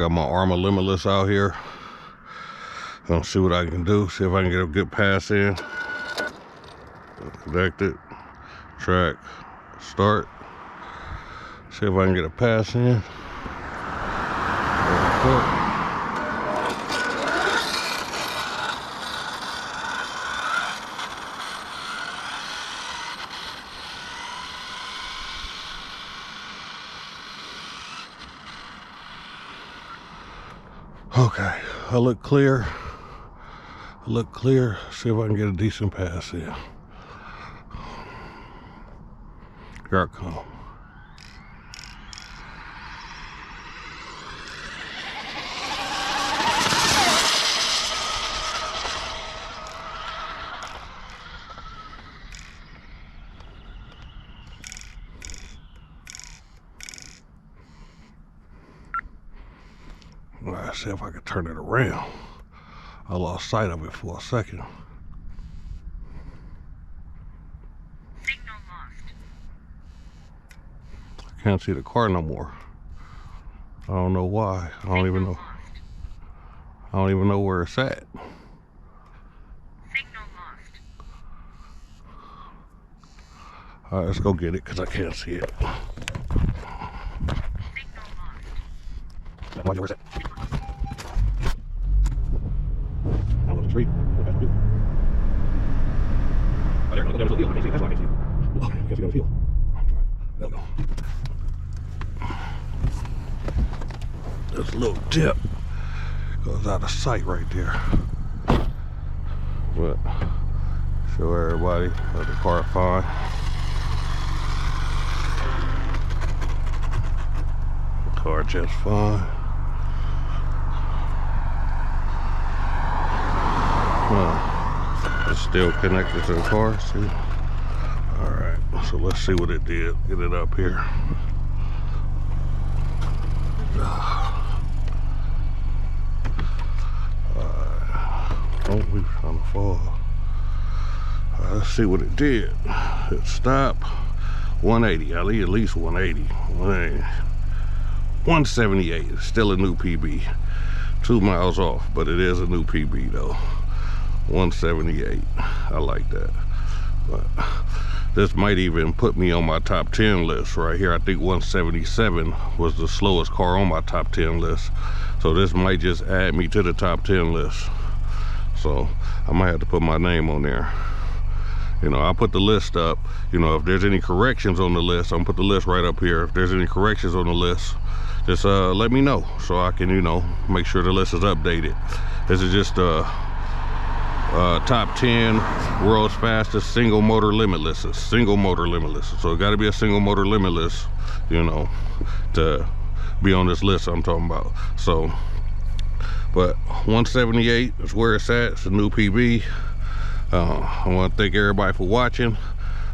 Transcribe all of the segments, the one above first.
got my Arrma Limitless out here. Gonna see what I can do. See if I can get a good pass in. Connect it. Track. Start. See if I can get a pass in. Okay, I look clear. See if I can get a decent pass in. Here I come. All right, see if I can turn it around. I lost sight of it for a second. Signal lost. I can't see the car no more. I don't know why. I don't even know. I don't even know where it's at. Signal lost. All right, let's go get it because I can't see it. Signal lost. Where's it? Out on the street. Oh, there. Look, there's a field. I can't see it. That's why I can't see it. Oh, I can't see the field. There we go. This little dip goes out of sight right there. But show everybody that the car fine. The car just fine. It's still connected to the car. See? All right, so let's see what it did. Get it up here. Oh, we were trying to fall. Let's see what it did. It stopped 180. I need at least 180. 178. It's still a new PB. 2 miles off, but it is a new PB though. 178. I like that. But this might even put me on my top 10 list right here. I think 177 was the slowest car on my top 10 list. So this might just add me to the top 10 list. So I might have to put my name on there. You know, I'll put the list up. You know, if there's any corrections on the list, I'm gonna put the list right up here. If there's any corrections on the list, just let me know so I can, you know, make sure the list is updated. This is just top 10 world's fastest single motor limitless. Single motor limitless. So it got to be a single motor limitless, you know, to be on this list I'm talking about. So, but 178 is where it's at. It's a new PB. I want to thank everybody for watching.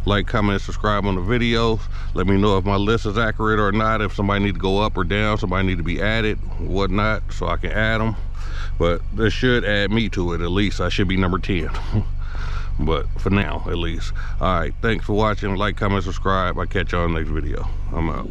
Like, comment, subscribe on the videos. Let me know if my list is accurate or not. If somebody need to go up or down, somebody need to be added, whatnot, so I can add them. But this should add me to it at least. I should be number 10. But for now, at least. All right, thanks for watching. Like, comment, subscribe. I'll catch y'all in the next video. I'm out.